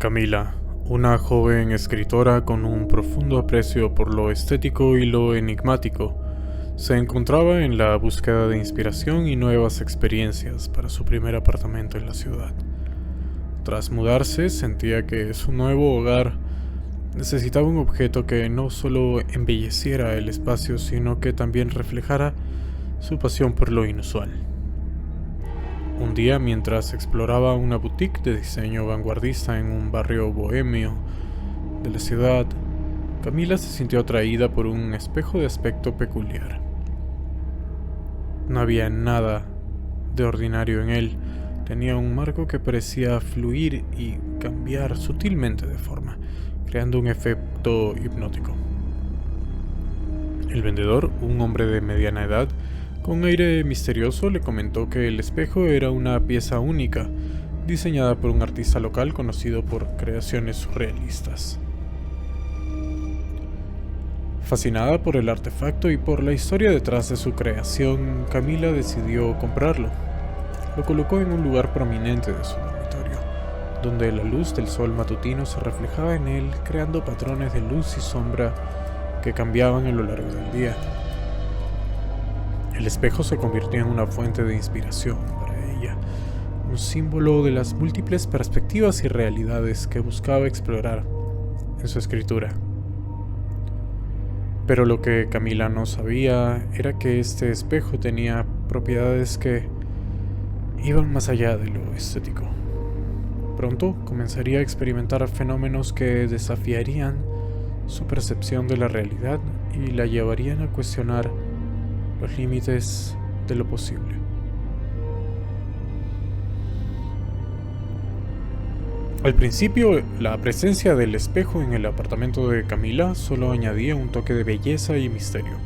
Camila, una joven escritora con un profundo aprecio por lo estético y lo enigmático, se encontraba en la búsqueda de inspiración y nuevas experiencias para su primer apartamento en la ciudad. Tras mudarse, sentía que su nuevo hogar necesitaba un objeto que no solo embelleciera el espacio, sino que también reflejara su pasión por lo inusual. Un día, mientras exploraba una boutique de diseño vanguardista en un barrio bohemio de la ciudad, Camila se sintió atraída por un espejo de aspecto peculiar. No había nada de ordinario en él. Tenía un marco que parecía fluir y cambiar sutilmente de forma, creando un efecto hipnótico. El vendedor, un hombre de mediana edad, con un aire misterioso, le comentó que el espejo era una pieza única, diseñada por un artista local conocido por creaciones surrealistas. Fascinada por el artefacto y por la historia detrás de su creación, Camila decidió comprarlo. Lo colocó en un lugar prominente de su dormitorio, donde la luz del sol matutino se reflejaba en él, creando patrones de luz y sombra que cambiaban a lo largo del día. El espejo se convirtió en una fuente de inspiración para ella, un símbolo de las múltiples perspectivas y realidades que buscaba explorar en su escritura. Pero lo que Camila no sabía era que este espejo tenía propiedades que iban más allá de lo estético. Pronto comenzaría a experimentar fenómenos que desafiarían su percepción de la realidad y la llevarían a cuestionar los límites de lo posible. Al principio, la presencia del espejo en el apartamento de Camila solo añadía un toque de belleza y misterio.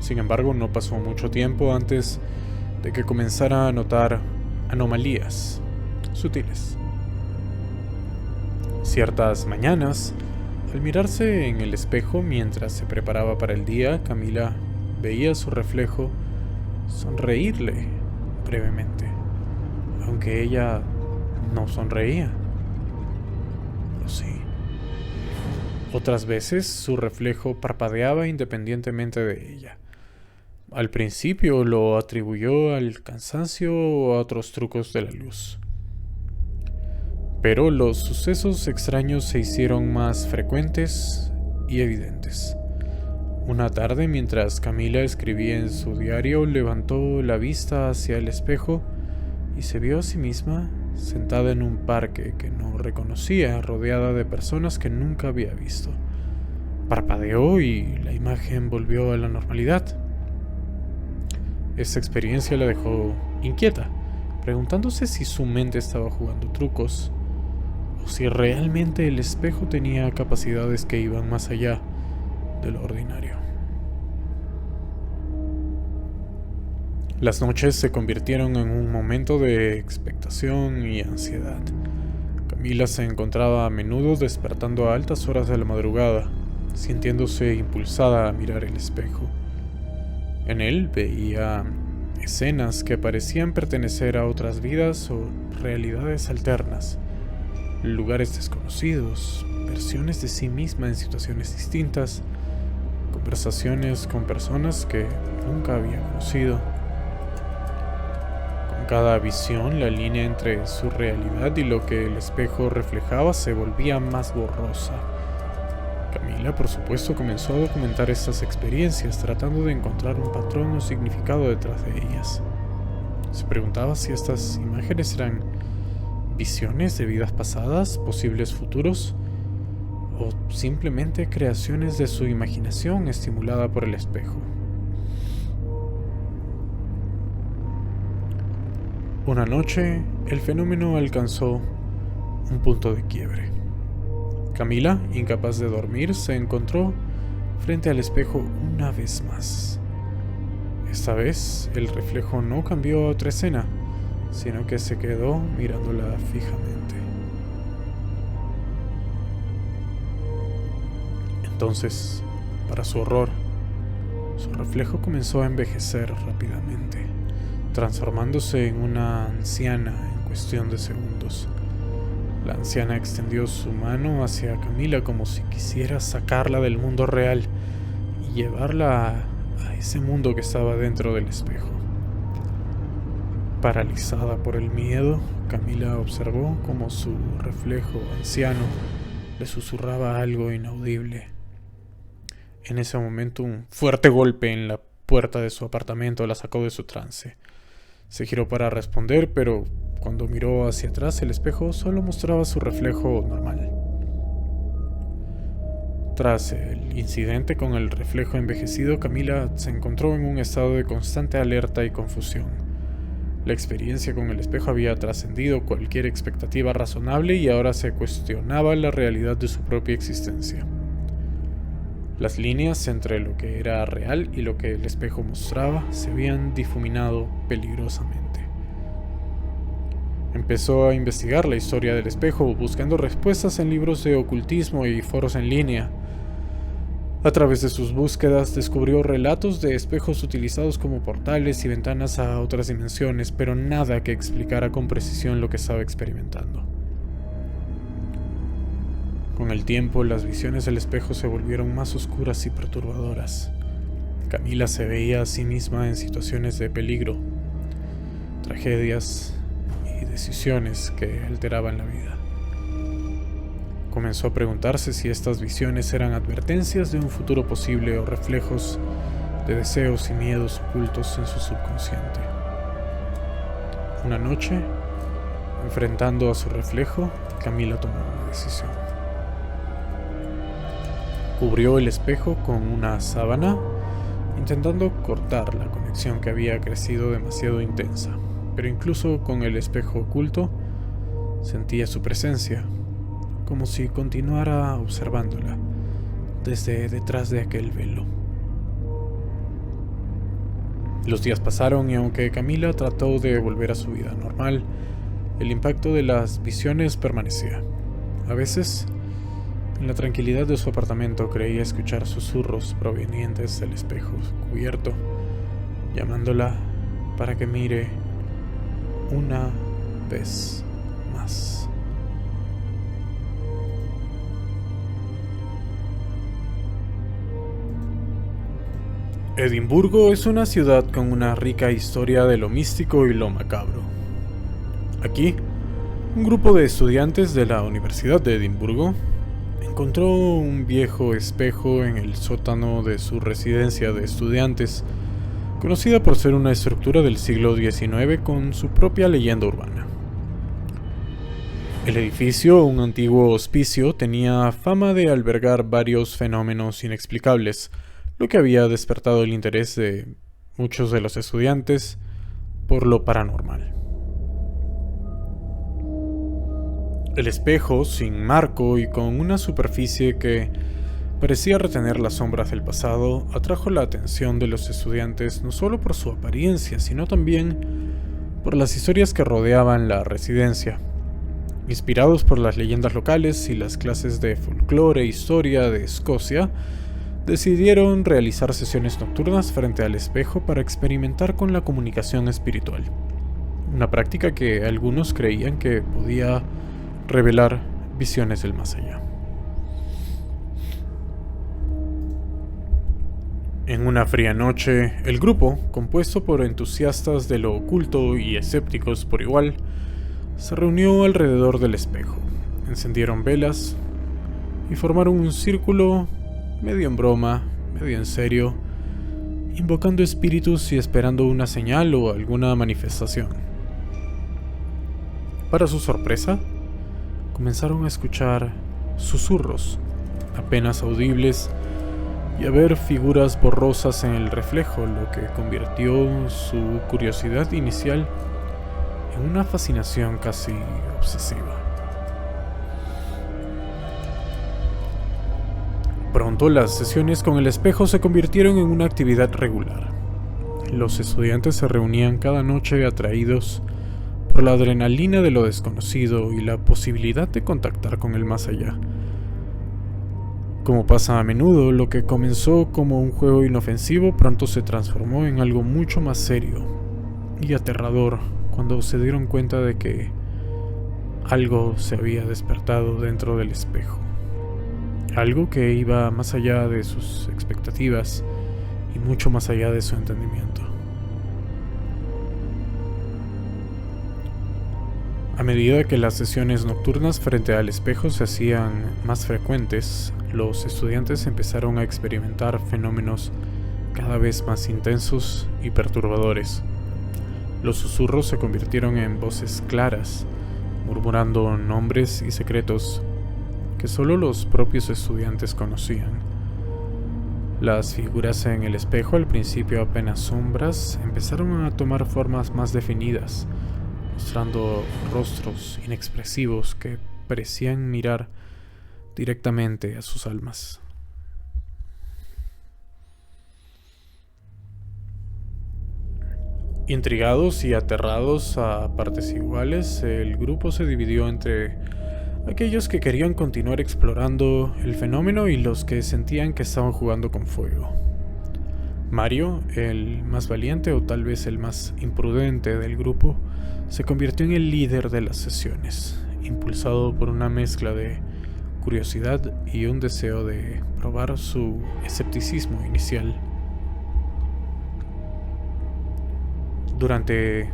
Sin embargo, no pasó mucho tiempo antes de que comenzara a notar anomalías sutiles. Ciertas mañanas, al mirarse en el espejo mientras se preparaba para el día, Camila veía su reflejo sonreírle brevemente, aunque ella no sonreía. Lo sí. Otras veces su reflejo parpadeaba independientemente de ella. Al principio lo atribuyó al cansancio o a otros trucos de la luz. Pero los sucesos extraños se hicieron más frecuentes y evidentes. Una tarde, mientras Camila escribía en su diario, levantó la vista hacia el espejo y se vio a sí misma sentada en un parque que no reconocía, rodeada de personas que nunca había visto. Parpadeó y la imagen volvió a la normalidad. Esta experiencia la dejó inquieta, preguntándose si su mente estaba jugando trucos o si realmente el espejo tenía capacidades que iban más allá de lo ordinario. Las noches se convirtieron en un momento de expectación y ansiedad. Camila se encontraba a menudo despertando a altas horas de la madrugada, sintiéndose impulsada a mirar el espejo. En él veía escenas que parecían pertenecer a otras vidas o realidades alternas, lugares desconocidos, versiones de sí misma en situaciones distintas, conversaciones con personas que nunca había conocido. Con cada visión, la línea entre su realidad y lo que el espejo reflejaba se volvía más borrosa. Camila, por supuesto, comenzó a documentar estas experiencias, tratando de encontrar un patrón o significado detrás de ellas. Se preguntaba si estas imágenes eran visiones de vidas pasadas, posibles futuros, o simplemente creaciones de su imaginación estimulada por el espejo. Una noche, el fenómeno alcanzó un punto de quiebre. Camila, incapaz de dormir, se encontró frente al espejo una vez más. Esta vez, el reflejo no cambió a otra escena, sino que se quedó mirándola fijamente. Entonces, para su horror, su reflejo comenzó a envejecer rápidamente, transformándose en una anciana en cuestión de segundos. La anciana extendió su mano hacia Camila como si quisiera sacarla del mundo real y llevarla a ese mundo que estaba dentro del espejo. Paralizada por el miedo, Camila observó como su reflejo anciano le susurraba algo inaudible. En ese momento, un fuerte golpe en la puerta de su apartamento la sacó de su trance. Se giró para responder, pero cuando miró hacia atrás, el espejo solo mostraba su reflejo normal. Tras el incidente con el reflejo envejecido, Camila se encontró en un estado de constante alerta y confusión. La experiencia con el espejo había trascendido cualquier expectativa razonable y ahora se cuestionaba la realidad de su propia existencia. Las líneas entre lo que era real y lo que el espejo mostraba se habían difuminado peligrosamente. Empezó a investigar la historia del espejo, buscando respuestas en libros de ocultismo y foros en línea. A través de sus búsquedas descubrió relatos de espejos utilizados como portales y ventanas a otras dimensiones, pero nada que explicara con precisión lo que estaba experimentando. Con el tiempo, las visiones del espejo se volvieron más oscuras y perturbadoras. Camila se veía a sí misma en situaciones de peligro, tragedias y decisiones que alteraban la vida. Comenzó a preguntarse si estas visiones eran advertencias de un futuro posible o reflejos de deseos y miedos ocultos en su subconsciente. Una noche, enfrentando a su reflejo, Camila tomó una decisión. Cubrió el espejo con una sábana, intentando cortar la conexión que había crecido demasiado intensa, pero incluso con el espejo oculto, sentía su presencia, como si continuara observándola desde detrás de aquel velo. Los días pasaron y aunque Camila trató de volver a su vida normal, el impacto de las visiones permanecía. A veces, en la tranquilidad de su apartamento, creía escuchar susurros provenientes del espejo cubierto, llamándola para que mire una vez más. Edimburgo es una ciudad con una rica historia de lo místico y lo macabro. Aquí, un grupo de estudiantes de la Universidad de Edimburgo encontró un viejo espejo en el sótano de su residencia de estudiantes, conocida por ser una estructura del siglo XIX con su propia leyenda urbana. El edificio, un antiguo hospicio, tenía fama de albergar varios fenómenos inexplicables, lo que había despertado el interés de muchos de los estudiantes por lo paranormal. El espejo, sin marco y con una superficie que parecía retener las sombras del pasado, atrajo la atención de los estudiantes no solo por su apariencia, sino también por las historias que rodeaban la residencia. Inspirados por las leyendas locales y las clases de folclore e historia de Escocia, decidieron realizar sesiones nocturnas frente al espejo para experimentar con la comunicación espiritual, una práctica que algunos creían que podía revelar visiones del más allá. En una fría noche, el grupo, compuesto por entusiastas de lo oculto y escépticos por igual, se reunió alrededor del espejo, encendieron velas y formaron un círculo medio en broma, medio en serio, invocando espíritus y esperando una señal o alguna manifestación. Para su sorpresa, comenzaron a escuchar susurros apenas audibles y a ver figuras borrosas en el reflejo, lo que convirtió su curiosidad inicial en una fascinación casi obsesiva. Pronto las sesiones con el espejo se convirtieron en una actividad regular. Los estudiantes se reunían cada noche atraídos por la adrenalina de lo desconocido y la posibilidad de contactar con el más allá. Como pasa a menudo, lo que comenzó como un juego inofensivo pronto se transformó en algo mucho más serio y aterrador cuando se dieron cuenta de que Algo se había despertado dentro del espejo. Algo que iba más allá de sus expectativas y mucho más allá de su entendimiento. A medida que las sesiones nocturnas frente al espejo se hacían más frecuentes, los estudiantes empezaron a experimentar fenómenos cada vez más intensos y perturbadores. Los susurros se convirtieron en voces claras, murmurando nombres y secretos que solo los propios estudiantes conocían. Las figuras en el espejo, al principio apenas sombras, empezaron a tomar formas más definidas, mostrando rostros inexpresivos que parecían mirar directamente a sus almas. Intrigados y aterrados a partes iguales, el grupo se dividió entre aquellos que querían continuar explorando el fenómeno y los que sentían que estaban jugando con fuego. Mario, el más valiente o tal vez el más imprudente del grupo, se convirtió en el líder de las sesiones, impulsado por una mezcla de curiosidad y un deseo de probar su escepticismo inicial. Durante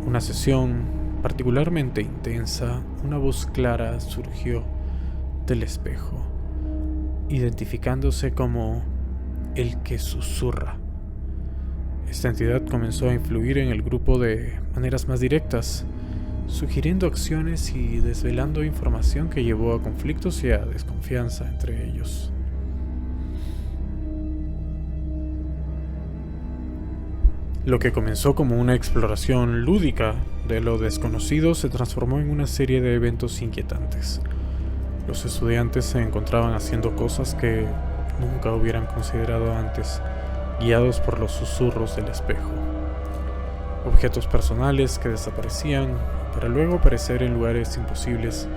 una sesión particularmente intensa, una voz clara surgió del espejo, identificándose como el que susurra. Esta entidad comenzó a influir en el grupo de maneras más directas, sugiriendo acciones y desvelando información que llevó a conflictos y a desconfianza entre ellos. Lo que comenzó como una exploración lúdica de lo desconocido se transformó en una serie de eventos inquietantes. Los estudiantes se encontraban haciendo cosas que nunca hubieran considerado antes, guiados por los susurros del espejo. Objetos personales que desaparecían para luego aparecer en lugares imposibles.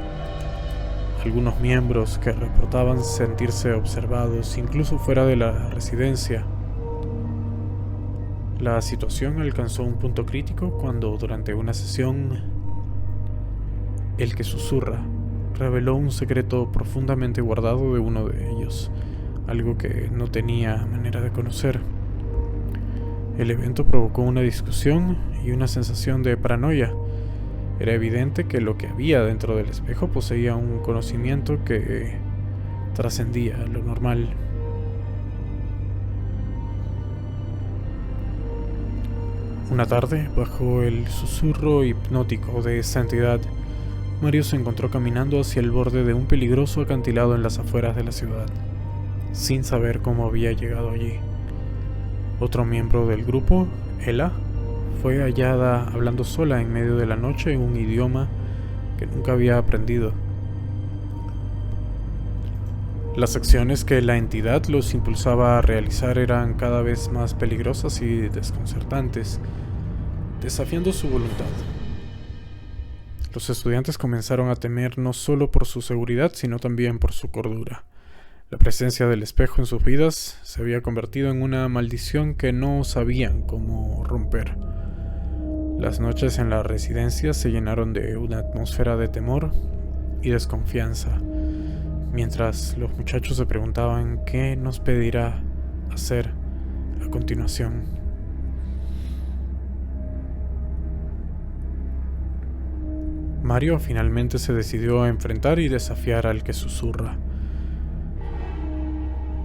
Algunos miembros que reportaban sentirse observados incluso fuera de la residencia. La situación alcanzó un punto crítico cuando, durante una sesión, el que susurra reveló un secreto profundamente guardado de uno de ellos, algo que no tenía manera de conocer. El evento provocó una discusión y una sensación de paranoia. Era evidente que lo que había dentro del espejo poseía un conocimiento que trascendía lo normal. Una tarde, bajo el susurro hipnótico de esa entidad, Mario se encontró caminando hacia el borde de un peligroso acantilado en las afueras de la ciudad, sin saber cómo había llegado allí. Otro miembro del grupo, Ella, fue hallada hablando sola en medio de la noche en un idioma que nunca había aprendido. Las acciones que la entidad los impulsaba a realizar eran cada vez más peligrosas y desconcertantes, desafiando su voluntad. Los estudiantes comenzaron a temer no solo por su seguridad, sino también por su cordura. La presencia del espejo en sus vidas se había convertido en una maldición que no sabían cómo romper. Las noches en la residencia se llenaron de una atmósfera de temor y desconfianza, mientras los muchachos se preguntaban qué nos pedirá hacer a continuación. Mario finalmente se decidió a enfrentar y desafiar al que susurra.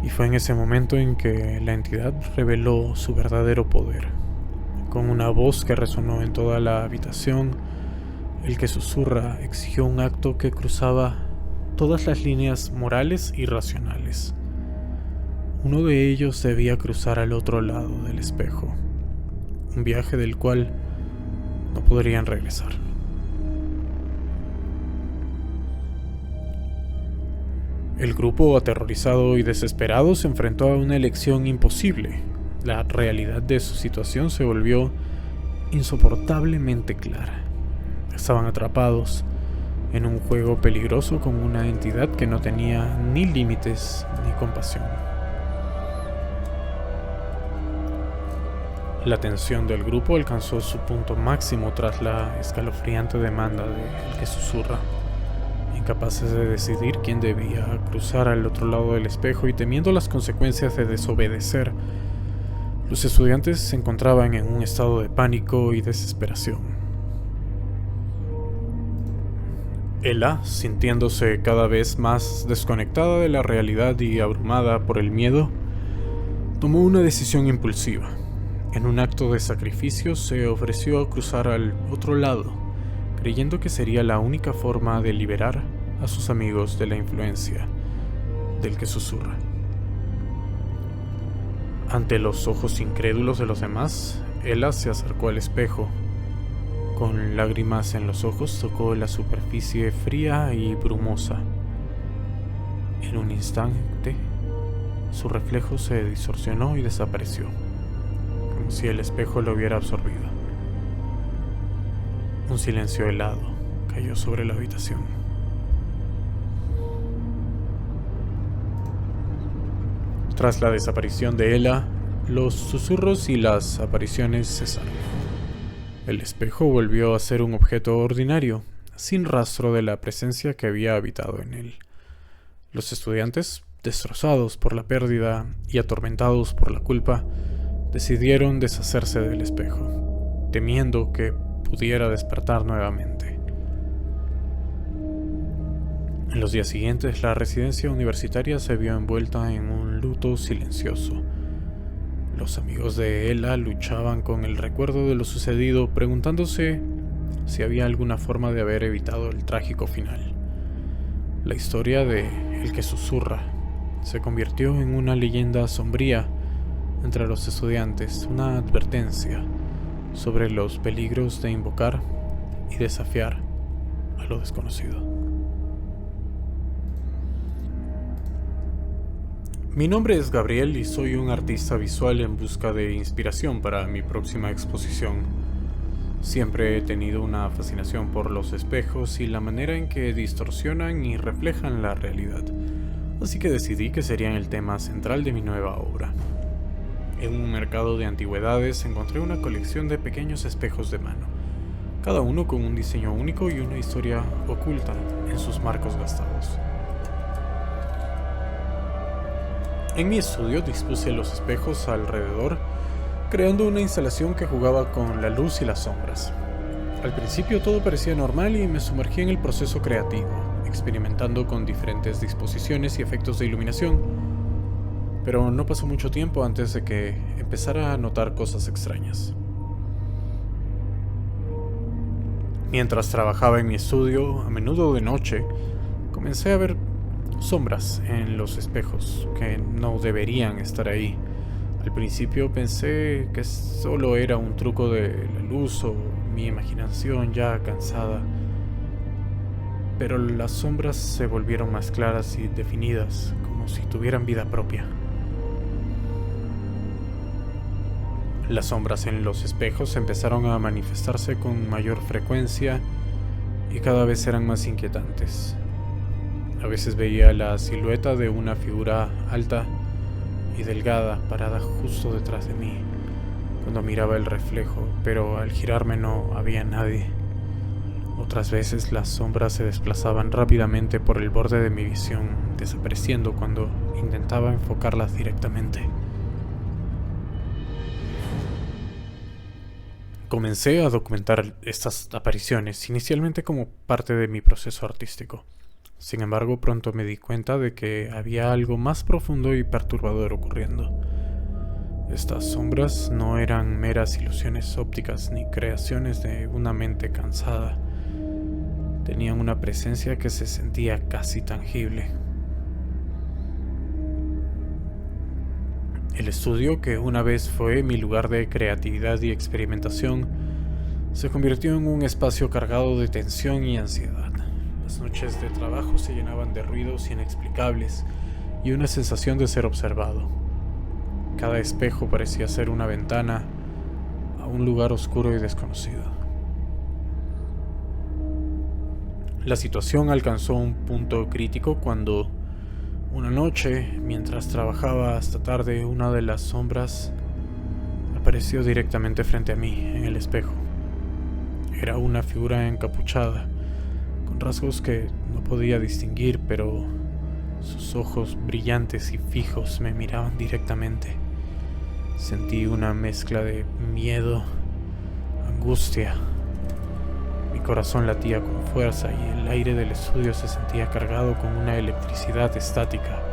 Y fue en ese momento en que la entidad reveló su verdadero poder. Con una voz que resonó en toda la habitación, el que susurra exigió un acto que cruzaba todas las líneas morales y racionales. Uno de ellos debía cruzar al otro lado del espejo, un viaje del cual no podrían regresar. El grupo, aterrorizado y desesperado, se enfrentó a una elección imposible. La realidad de su situación se volvió insoportablemente clara. Estaban atrapados en un juego peligroso con una entidad que no tenía ni límites ni compasión. La tensión del grupo alcanzó su punto máximo tras la escalofriante demanda de El que susurra. Incapaces de decidir quién debía cruzar al otro lado del espejo y temiendo las consecuencias de desobedecer, los estudiantes se encontraban en un estado de pánico y desesperación. Ella, sintiéndose cada vez más desconectada de la realidad y abrumada por el miedo, tomó una decisión impulsiva. En un acto de sacrificio se ofreció a cruzar al otro lado, creyendo que sería la única forma de liberar a sus amigos de la influencia del que susurra. Ante los ojos incrédulos de los demás, Ella se acercó al espejo. Con lágrimas en los ojos tocó la superficie fría y brumosa. En un instante, su reflejo se distorsionó y desapareció, como si el espejo lo hubiera absorbido. Un silencio helado cayó sobre la habitación. Tras la desaparición de Ella, los susurros y las apariciones cesaron. El espejo volvió a ser un objeto ordinario, sin rastro de la presencia que había habitado en él. Los estudiantes, destrozados por la pérdida y atormentados por la culpa, decidieron deshacerse del espejo, temiendo que pudiera despertar nuevamente. En los días siguientes, la residencia universitaria se vio envuelta en un luto silencioso. Los amigos de Ella luchaban con el recuerdo de lo sucedido, preguntándose si había alguna forma de haber evitado el trágico final. La historia de El que susurra se convirtió en una leyenda sombría entre los estudiantes, una advertencia sobre los peligros de invocar y desafiar a lo desconocido. Mi nombre es Gabriel y soy un artista visual en busca de inspiración para mi próxima exposición. Siempre he tenido una fascinación por los espejos y la manera en que distorsionan y reflejan la realidad, así que decidí que serían el tema central de mi nueva obra. En un mercado de antigüedades encontré una colección de pequeños espejos de mano, cada uno con un diseño único y una historia oculta en sus marcos gastados. En mi estudio dispuse los espejos alrededor, creando una instalación que jugaba con la luz y las sombras. Al principio todo parecía normal y me sumergí en el proceso creativo, experimentando con diferentes disposiciones y efectos de iluminación. Pero no pasó mucho tiempo antes de que empezara a notar cosas extrañas. Mientras trabajaba en mi estudio, a menudo de noche, comencé a ver sombras en los espejos que no deberían estar ahí. Al principio pensé que solo era un truco de la luz o mi imaginación ya cansada, pero las sombras se volvieron más claras y definidas, como si tuvieran vida propia. Las sombras en los espejos empezaron a manifestarse con mayor frecuencia y cada vez eran más inquietantes. A veces veía la silueta de una figura alta y delgada parada justo detrás de mí cuando miraba el reflejo, pero al girarme no había nadie. Otras veces las sombras se desplazaban rápidamente por el borde de mi visión, desapareciendo cuando intentaba enfocarlas directamente. Comencé a documentar estas apariciones, inicialmente como parte de mi proceso artístico. Sin embargo, pronto me di cuenta de que había algo más profundo y perturbador ocurriendo. Estas sombras no eran meras ilusiones ópticas ni creaciones de una mente cansada. Tenían una presencia que se sentía casi tangible. El estudio, que una vez fue mi lugar de creatividad y experimentación, se convirtió en un espacio cargado de tensión y ansiedad. Las noches de trabajo se llenaban de ruidos inexplicables y una sensación de ser observado. Cada espejo parecía ser una ventana a un lugar oscuro y desconocido. La situación alcanzó un punto crítico cuando, una noche, mientras trabajaba hasta tarde, una de las sombras apareció directamente frente a mí, en el espejo. Era una figura encapuchada, con rasgos que no podía distinguir, pero sus ojos brillantes y fijos me miraban directamente. Sentí una mezcla de miedo, angustia. Mi corazón latía con fuerza y el aire del estudio se sentía cargado con una electricidad estática.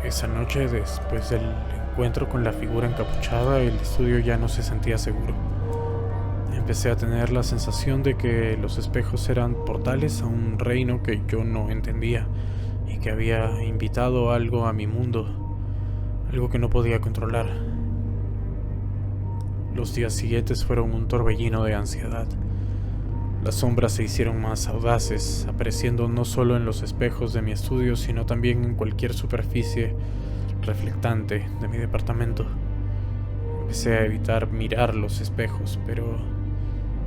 Esa noche, después del encuentro con la figura encapuchada, el estudio ya no se sentía seguro. Empecé a tener la sensación de que los espejos eran portales a un reino que yo no entendía y que había invitado algo a mi mundo, algo que no podía controlar. Los días siguientes fueron un torbellino de ansiedad. Las sombras se hicieron más audaces, apareciendo no solo en los espejos de mi estudio, sino también en cualquier superficie reflectante de mi departamento. Empecé a evitar mirar los espejos, pero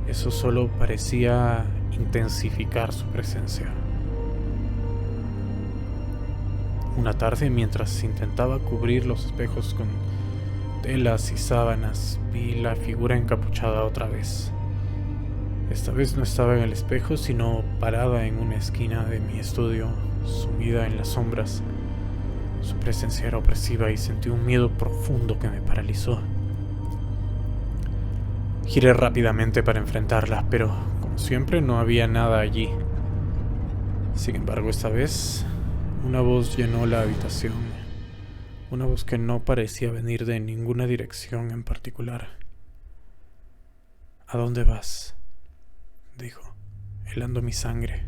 eso solo parecía intensificar su presencia. Una tarde, mientras intentaba cubrir los espejos con telas y sábanas, vi la figura encapuchada otra vez. Esta vez no estaba en el espejo, sino parada en una esquina de mi estudio, sumida en las sombras. Su presencia era opresiva y sentí un miedo profundo que me paralizó. Giré rápidamente para enfrentarla, pero como siempre no había nada allí. Sin embargo, esta vez una voz llenó la habitación, una voz que no parecía venir de ninguna dirección en particular. ¿A dónde vas?, dijo, helando mi sangre.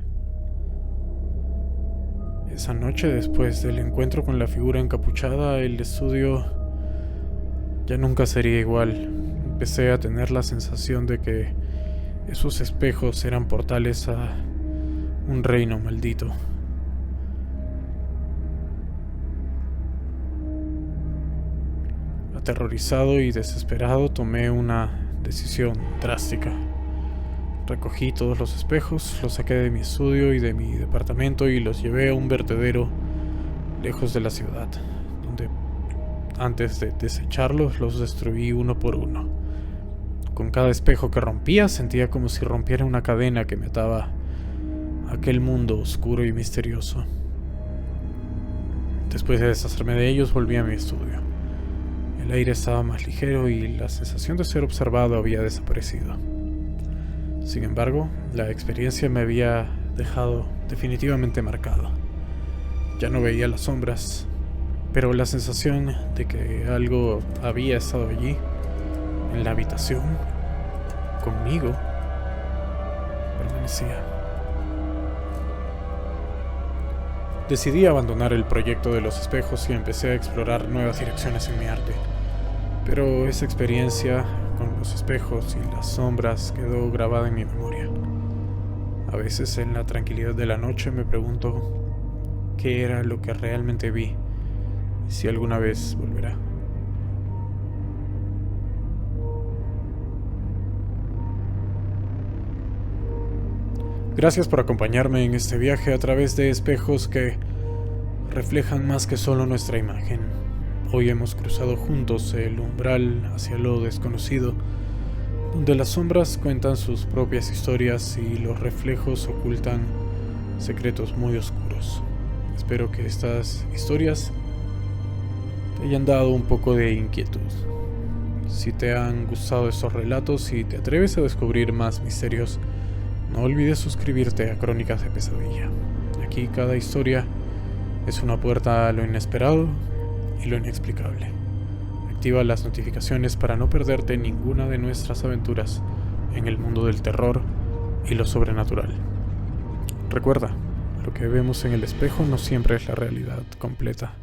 Esa noche, después del encuentro con la figura encapuchada, el estudio ya nunca sería igual. Empecé a tener la sensación de que esos espejos eran portales a un reino maldito. Aterrorizado y desesperado, tomé una decisión drástica. Recogí todos los espejos, los saqué de mi estudio y de mi departamento y los llevé a un vertedero lejos de la ciudad, donde antes de desecharlos los destruí uno por uno. Con cada espejo que rompía sentía como si rompiera una cadena que me ataba a aquel mundo oscuro y misterioso. Después de deshacerme de ellos, volví a mi estudio. El aire estaba más ligero y la sensación de ser observado había desaparecido. Sin embargo, la experiencia me había dejado definitivamente marcado. Ya no veía las sombras, pero la sensación de que algo había estado allí, en la habitación, conmigo, permanecía. Decidí abandonar el proyecto de los espejos y empecé a explorar nuevas direcciones en mi arte. Pero esa experiencia con los espejos y las sombras quedó grabada en mi memoria. A veces en la tranquilidad de la noche me pregunto qué era lo que realmente vi y si alguna vez volverá. Gracias por acompañarme en este viaje a través de espejos que reflejan más que solo nuestra imagen. Hoy hemos cruzado juntos el umbral hacia lo desconocido, donde las sombras cuentan sus propias historias y los reflejos ocultan secretos muy oscuros. Espero que estas historias te hayan dado un poco de inquietud. Si te han gustado estos relatos y te atreves a descubrir más misterios, no olvides suscribirte a Crónicas de Pesadilla. Aquí cada historia es una puerta a lo inesperado y lo inexplicable. Activa las notificaciones para no perderte ninguna de nuestras aventuras en el mundo del terror y lo sobrenatural. Recuerda, lo que vemos en el espejo no siempre es la realidad completa.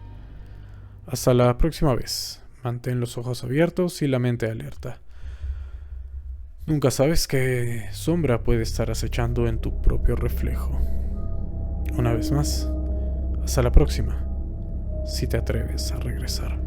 Hasta la próxima vez. Mantén los ojos abiertos y la mente alerta. Nunca sabes qué sombra puede estar acechando en tu propio reflejo. Una vez más, hasta la próxima, si te atreves a regresar.